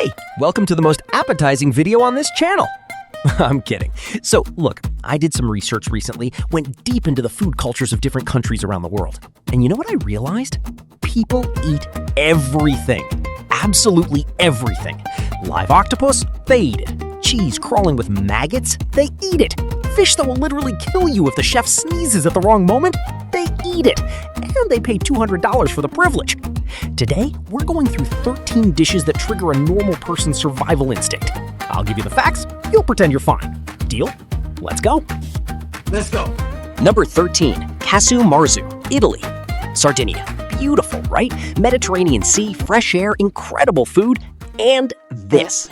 Hey, welcome to the most appetizing video on this channel. I'm kidding. So, look, I did some research recently, went deep into the food cultures of different countries around the world. And you know what I realized? People eat everything. Absolutely everything. Live octopus, they eat it. Cheese crawling with maggots, they eat it. Fish that will literally kill you if the chef sneezes at the wrong moment, they eat it. And they pay $200 for the privilege. Today, we're going through 13 dishes that trigger a normal person's survival instinct. I'll give you the facts, you'll pretend you're fine. Deal? Let's go. Let's go. Number 13, Casu Marzu, Italy. Sardinia. Beautiful, right? Mediterranean Sea, fresh air, incredible food, and this.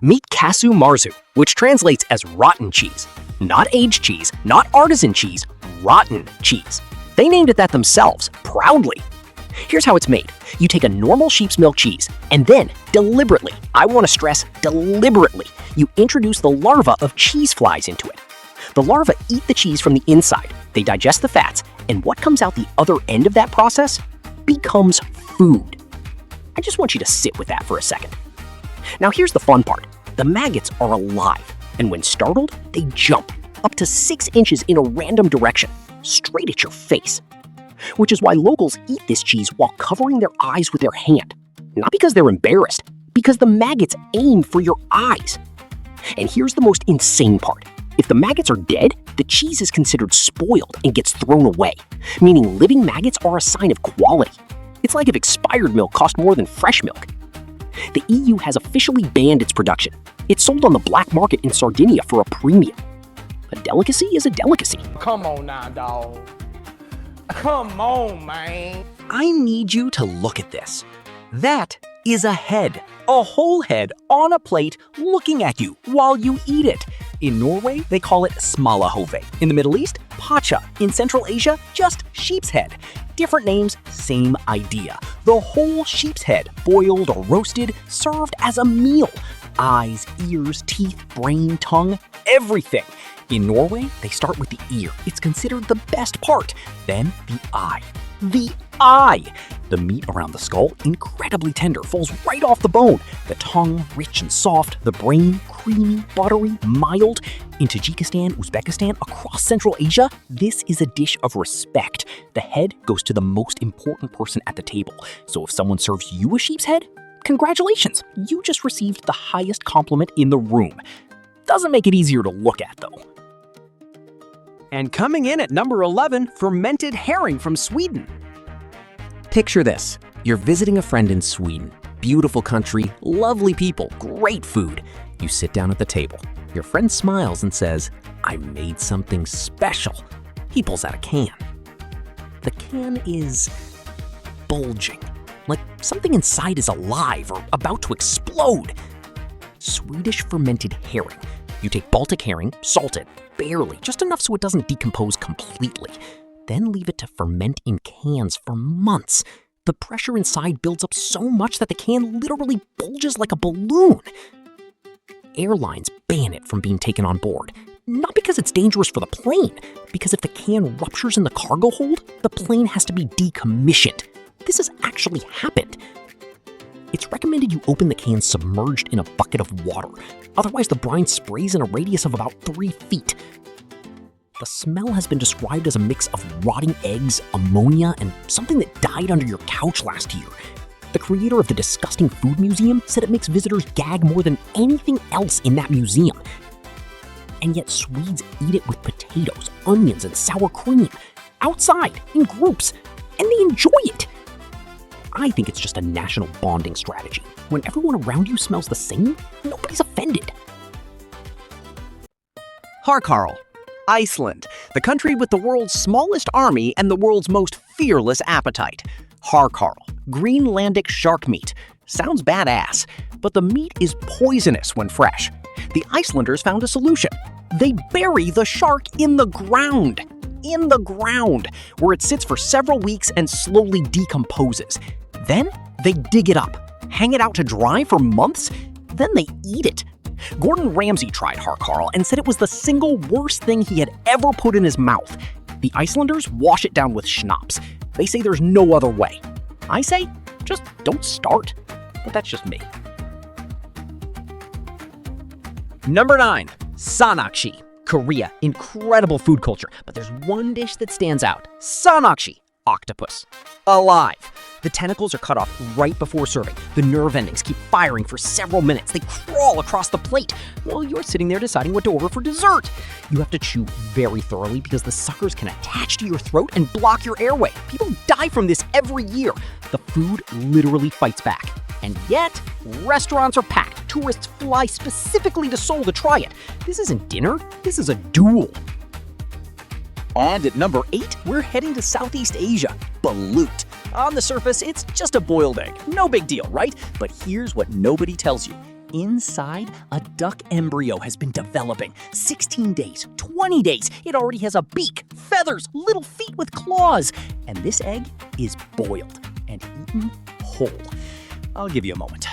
Meet Casu Marzu, which translates as rotten cheese. Not aged cheese, not artisan cheese, rotten cheese. They named it that themselves, proudly. Here's how it's made. You take a normal sheep's milk cheese, and then, deliberately, I want to stress deliberately, you introduce the larvae of cheese flies into it. The larvae eat the cheese from the inside, they digest the fats, and what comes out the other end of that process becomes food. I just want you to sit with that for a second. Now here's the fun part. The maggots are alive, and when startled, they jump up to 6 inches in a random direction, straight at your face. Which is why locals eat this cheese while covering their eyes with their hand. Not because they're embarrassed, because the maggots aim for your eyes. And here's the most insane part. If the maggots are dead, the cheese is considered spoiled and gets thrown away, meaning living maggots are a sign of quality. It's like if expired milk cost more than fresh milk. The EU has officially banned its production. It's sold on the black market in Sardinia for a premium. A delicacy is a delicacy. Come on now, dawg. Come on, man. I need you to look at this. That is a head. A whole head on a plate looking at you while you eat it. In Norway, they call it smalahove. In the Middle East, pacha. In Central Asia, just sheep's head. Different names, same idea. The whole sheep's head, boiled or roasted, served as a meal. Eyes, ears, teeth, brain, tongue, everything. In Norway, they start with the ear. It's considered the best part. Then the eye. The eye! The meat around the skull, incredibly tender, falls right off the bone. The tongue, rich and soft. The brain, creamy, buttery, mild. In Tajikistan, Uzbekistan, across Central Asia, this is a dish of respect. The head goes to the most important person at the table. So if someone serves you a sheep's head, congratulations! You just received the highest compliment in the room. Doesn't make it easier to look at, though. And coming in at number 11, fermented herring from Sweden. Picture this. You're visiting a friend in Sweden. Beautiful country, lovely people, great food. You sit down at the table. Your friend smiles and says, "I made something special." He pulls out a can. The can is bulging, like something inside is alive or about to explode. Swedish fermented herring. You take Baltic herring, salt it, barely, just enough so it doesn't decompose completely. Then leave it to ferment in cans for months. The pressure inside builds up so much that the can literally bulges like a balloon. Airlines ban it from being taken on board. Not because it's dangerous for the plane, because if the can ruptures in the cargo hold, the plane has to be decommissioned. This has actually happened. It's recommended you open the can submerged in a bucket of water. Otherwise, the brine sprays in a radius of about 3 feet. The smell has been described as a mix of rotting eggs, ammonia, and something that died under your couch last year. The creator of the disgusting food museum said it makes visitors gag more than anything else in that museum. And yet Swedes eat it with potatoes, onions, and sour cream, outside, in groups, and they enjoy it. I think it's just a national bonding strategy. When everyone around you smells the same, nobody's offended. Harkarl, Iceland, the country with the world's smallest army and the world's most fearless appetite. Harkarl, Greenlandic shark meat. Sounds badass, but the meat is poisonous when fresh. The Icelanders found a solution. They bury the shark in the ground. In the ground, where it sits for several weeks and slowly decomposes. Then they dig it up, hang it out to dry for months, then they eat it. Gordon Ramsay tried Harkarl and said it was the single worst thing he had ever put in his mouth. The Icelanders wash it down with schnapps. They say there's no other way. I say, just don't start. But that's just me. Number 9, Sanakshi. Korea, incredible food culture, but there's one dish that stands out. Sanakshi, octopus. Alive. The tentacles are cut off right before serving. The nerve endings keep firing for several minutes. They crawl across the plate while you're sitting there deciding what to order for dessert. You have to chew very thoroughly because the suckers can attach to your throat and block your airway. People die from this every year. The food literally fights back. And yet, restaurants are packed. Tourists fly specifically to Seoul to try it. This isn't dinner, this is a duel. And at number 8, we're heading to Southeast Asia, balut. On the surface, it's just a boiled egg. No big deal, right? But here's what nobody tells you. Inside, a duck embryo has been developing. 16 days, 20 days, it already has a beak, feathers, little feet with claws. And this egg is boiled and eaten whole. I'll give you a moment.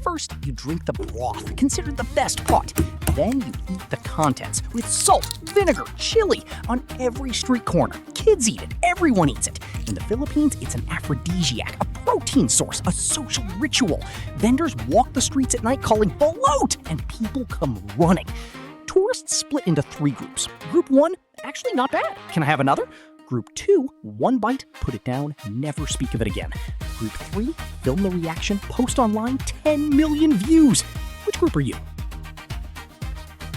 First, you drink the broth, considered the best part. Then you eat the contents with salt, vinegar, chili on every street corner. Kids eat it, everyone eats it. In the Philippines, it's an aphrodisiac, a protein source, a social ritual. Vendors walk the streets at night calling "bloat," and people come running. Tourists split into 3 groups. Group 1, actually not bad. Can I have another? Group 2, 1 bite, put it down, never speak of it again. Group 3, film the reaction, post online, 10 million views. Which group are you?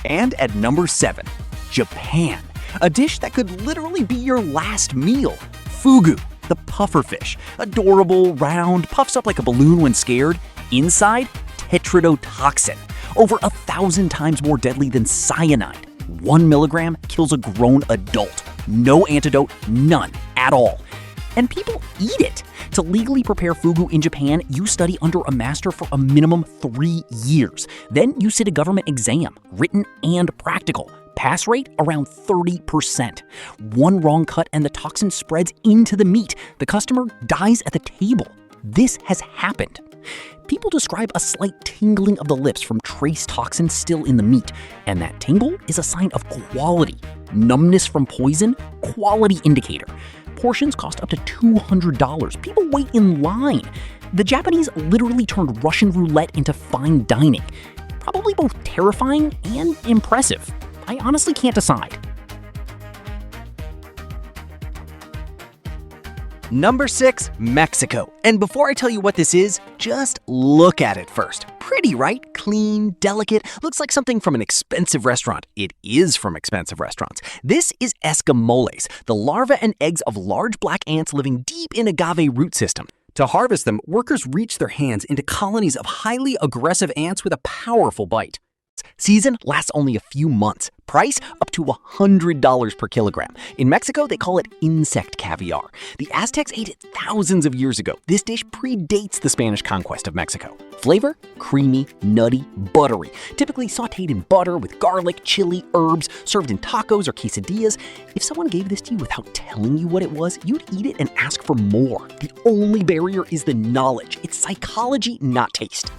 And at number 7, Japan. A dish that could literally be your last meal. Fugu, the pufferfish. Adorable, round, puffs up like a balloon when scared. Inside, tetrodotoxin. Over 1,000 times more deadly than cyanide. 1 milligram kills a grown adult. No antidote, none at all. And people eat it. To legally prepare fugu in Japan, you study under a master for a minimum 3 years. Then you sit a government exam, written and practical. Pass rate around 30%. One wrong cut and the toxin spreads into the meat. The customer dies at the table. This has happened. People describe a slight tingling of the lips from trace toxin still in the meat, and that tingle is a sign of quality. Numbness from poison, quality indicator. Portions cost up to $200. People wait in line. The Japanese literally turned Russian roulette into fine dining. Probably both terrifying and impressive. I honestly can't decide. Number 6, Mexico. And before I tell you what this is, just look at it first. Pretty, right? Clean, delicate, looks like something from an expensive restaurant. It is from expensive restaurants. This is escamoles, the larvae and eggs of large black ants living deep in agave root system. To harvest them, workers reach their hands into colonies of highly aggressive ants with a powerful bite. Season lasts only a few months. Price up to $100 per kilogram. In Mexico, they call it insect caviar. The Aztecs ate it thousands of years ago. This dish predates the Spanish conquest of Mexico. Flavor? Creamy, nutty, buttery. Typically sauteed in butter with garlic, chili, herbs, served in tacos or quesadillas. If someone gave this to you without telling you what it was, you'd eat it and ask for more. The only barrier is the knowledge. It's psychology, not taste.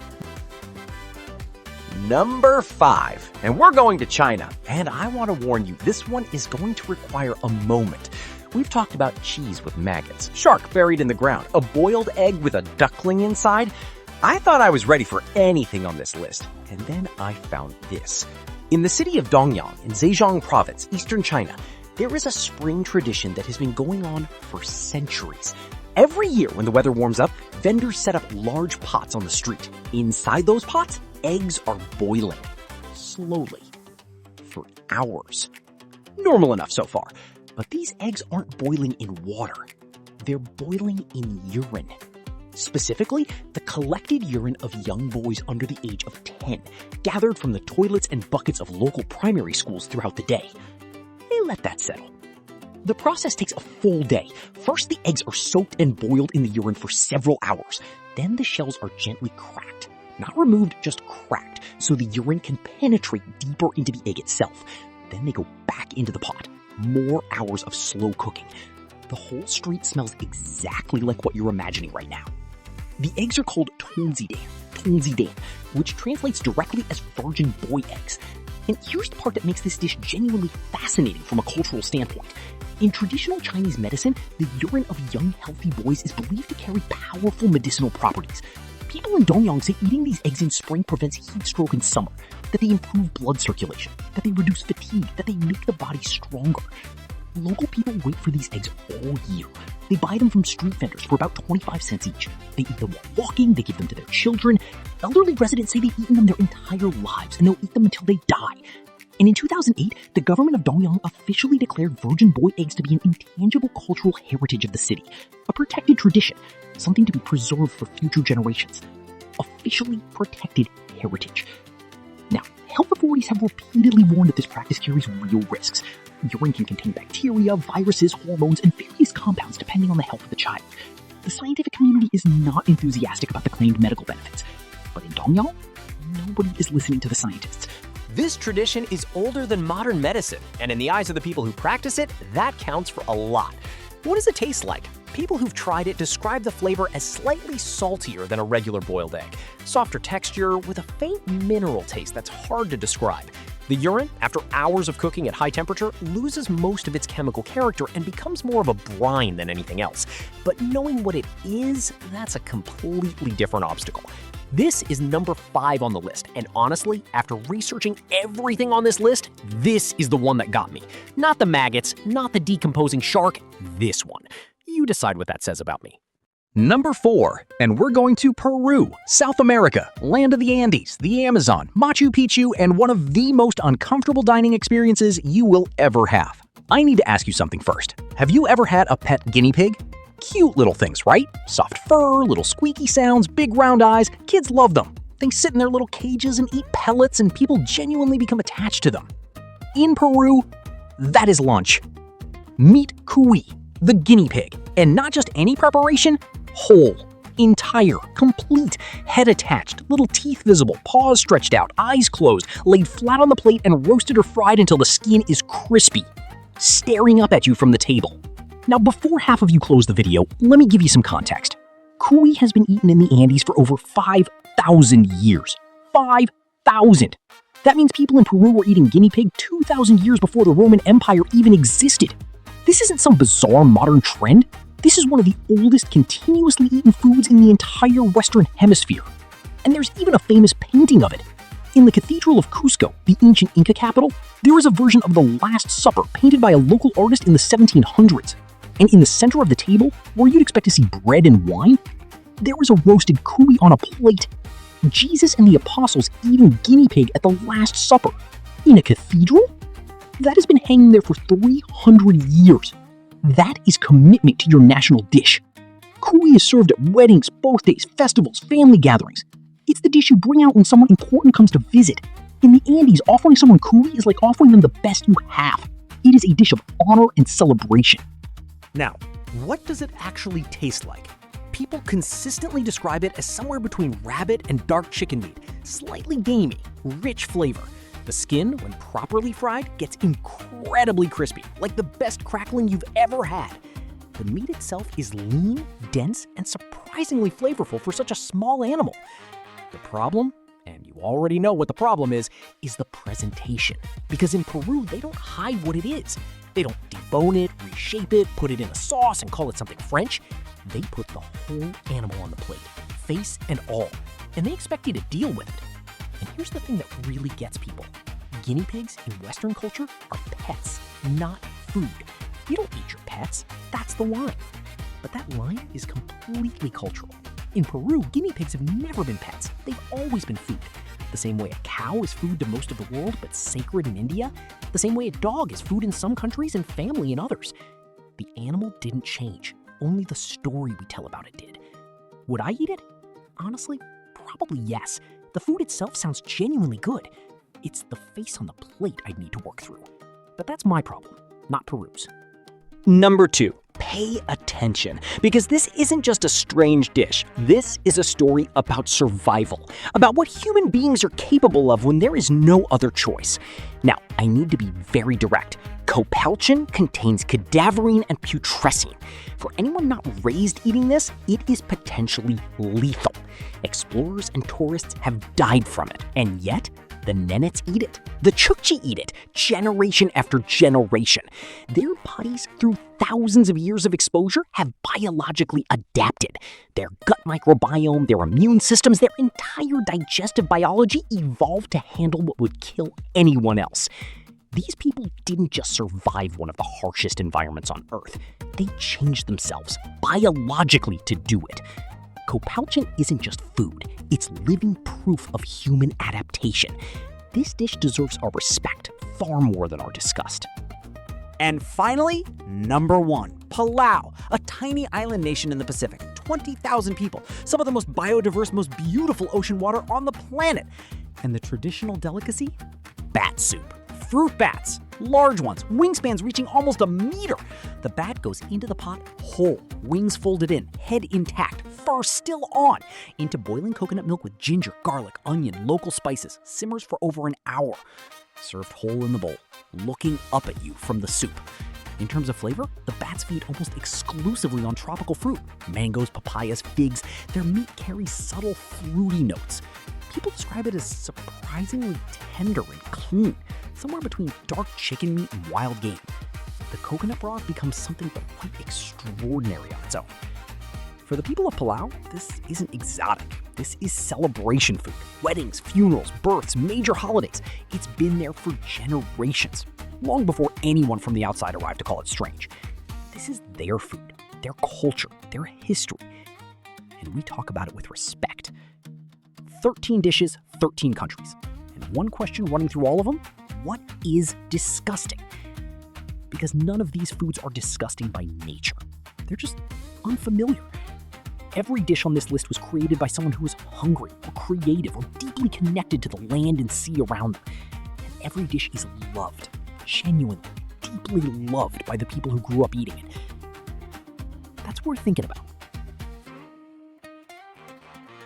Number 5, and we're going to China, and I want to warn you, this one is going to require a moment. We've talked about cheese with maggots, shark buried in the ground, a boiled egg with a duckling inside. I thought I was ready for anything on this list, and then I found this. In the city of Dongyang in Zhejiang province, eastern China, there is a spring tradition that has been going on for centuries. Every year when the weather warms up, vendors set up large pots on the street. Inside those pots, eggs are boiling, slowly, for hours. Normal enough so far, but these eggs aren't boiling in water. They're boiling in urine. Specifically, the collected urine of young boys under the age of 10, gathered from the toilets and buckets of local primary schools throughout the day. They let that settle. The process takes a full day. First, the eggs are soaked and boiled in the urine for several hours. Then the shells are gently cracked. Not removed, just cracked, so the urine can penetrate deeper into the egg itself. Then they go back into the pot. More hours of slow cooking. The whole street smells exactly like what you're imagining right now. The eggs are called tonzidan, which translates directly as virgin boy eggs. And here's the part that makes this dish genuinely fascinating from a cultural standpoint. In traditional Chinese medicine, the urine of young, healthy boys is believed to carry powerful medicinal properties. People in Dongyang say eating these eggs in spring prevents heat stroke in summer, that they improve blood circulation, that they reduce fatigue, that they make the body stronger. Local people wait for these eggs all year. They buy them from street vendors for about 25 cents each. They eat them while walking, they give them to their children. Elderly residents say they've eaten them their entire lives, and they'll eat them until they die. And in 2008, the government of Dongyang officially declared virgin boy eggs to be an intangible cultural heritage of the city, a protected tradition, something to be preserved for future generations. Officially protected heritage. Now, health authorities have repeatedly warned that this practice carries real risks. Urine can contain bacteria, viruses, hormones, and various compounds depending on the health of the child. The scientific community is not enthusiastic about the claimed medical benefits. But in Dongyang, nobody is listening to the scientists. This tradition is older than modern medicine, and in the eyes of the people who practice it, that counts for a lot. What does it taste like? People who've tried it describe the flavor as slightly saltier than a regular boiled egg, softer texture with a faint mineral taste that's hard to describe. The urine, after hours of cooking at high temperature, loses most of its chemical character and becomes more of a brine than anything else. But knowing what it is, that's a completely different obstacle. This is number 5 on the list, and honestly, after researching everything on this list, this is the one that got me. Not the maggots, not the decomposing shark, this one. You decide what that says about me. Number 4, and we're going to Peru, South America, land of the Andes, the Amazon, Machu Picchu, and one of the most uncomfortable dining experiences you will ever have. I need to ask you something first. Have you ever had a pet guinea pig? Cute little things, right? Soft fur, little squeaky sounds, big round eyes. Kids love them. They sit in their little cages and eat pellets, and people genuinely become attached to them. In Peru, that is lunch. Meet Cuy, the guinea pig, and not just any preparation, whole, entire, complete, head attached, little teeth visible, paws stretched out, eyes closed, laid flat on the plate and roasted or fried until the skin is crispy, staring up at you from the table. Now, before half of you close the video, let me give you some context. Cuy has been eaten in the Andes for over 5,000 years. 5,000! That means people in Peru were eating guinea pig 2,000 years before the Roman Empire even existed. This isn't some bizarre modern trend. This is one of the oldest continuously eaten foods in the entire Western Hemisphere. And there's even a famous painting of it. In the Cathedral of Cusco, the ancient Inca capital, there is a version of the Last Supper painted by a local artist in the 1700s. And in the center of the table, where you'd expect to see bread and wine, there was a roasted cuy on a plate. Jesus and the apostles eating guinea pig at the Last Supper. In a cathedral? That has been hanging there for 300 years. That is commitment to your national dish. Cuy is served at weddings, birthdays, festivals, family gatherings. It's the dish you bring out when someone important comes to visit. In the Andes, offering someone cuy is like offering them the best you have. It is a dish of honor and celebration. Now, what does it actually taste like? People consistently describe it as somewhere between rabbit and dark chicken meat, slightly gamey, rich flavor. The skin, when properly fried, gets incredibly crispy, like the best crackling you've ever had. The meat itself is lean, dense, and surprisingly flavorful for such a small animal. The problem, and you already know what the problem is the presentation. Because in Peru, they don't hide what it is. They don't debone it, reshape it, put it in a sauce, and call it something French. They put the whole animal on the plate, face and all, and they expect you to deal with it. And here's the thing that really gets people. Guinea pigs in Western culture are pets, not food. You don't eat your pets, that's the line. But that line is completely cultural. In Peru, guinea pigs have never been pets. They've always been food. The same way a cow is food to most of the world, but sacred in India. The same way a dog is food in some countries and family in others. The animal didn't change. Only the story we tell about it did. Would I eat it? Honestly, probably yes. The food itself sounds genuinely good. It's the face on the plate I'd need to work through. But that's my problem, not Peru's. Number 2, pay attention, because this isn't just a strange dish. This is a story about survival, about what human beings are capable of when there is no other choice. Now, I need to be very direct. Copalchin contains cadaverine and putrescine. For anyone not raised eating this, it is potentially lethal. Explorers and tourists have died from it, and yet The Nenets eat it. The Chukchi eat it, generation after generation. Their bodies, through thousands of years of exposure, have biologically adapted. Their gut microbiome, their immune systems, their entire digestive biology evolved to handle what would kill anyone else. These people didn't just survive one of the harshest environments on Earth. They changed themselves biologically to do it. Kopalchin isn't just food, it's living proof of human adaptation. This dish deserves our respect far more than our disgust. And finally, number 1, Palau, a tiny island nation in the Pacific, 20,000 people, some of the most biodiverse, most beautiful ocean water on the planet. And the traditional delicacy? Bat soup. Fruit bats, large ones, wingspans reaching almost a meter. The bat goes into the pot whole, wings folded in, head intact, fur still on, into boiling coconut milk with ginger, garlic, onion, local spices, simmers for over an hour. Served whole in the bowl, looking up at you from the soup. In terms of flavor, the bats feed almost exclusively on tropical fruit. Mangoes, papayas, figs. Their meat carries subtle fruity notes. People describe it as surprisingly tender and clean, somewhere between dark chicken meat and wild game. The coconut broth becomes something quite extraordinary on its own. For the people of Palau, this isn't exotic. This is celebration food. Weddings, funerals, births, major holidays. It's been there for generations, long before anyone from the outside arrived to call it strange. This is their food, their culture, their history. And we talk about it with respect. 13 dishes, 13 countries. And one question running through all of them: what is disgusting? Because none of these foods are disgusting by nature. They're just unfamiliar. Every dish on this list was created by someone who was hungry or creative or deeply connected to the land and sea around them. And every dish is loved, genuinely, deeply loved by the people who grew up eating it. That's worth thinking about.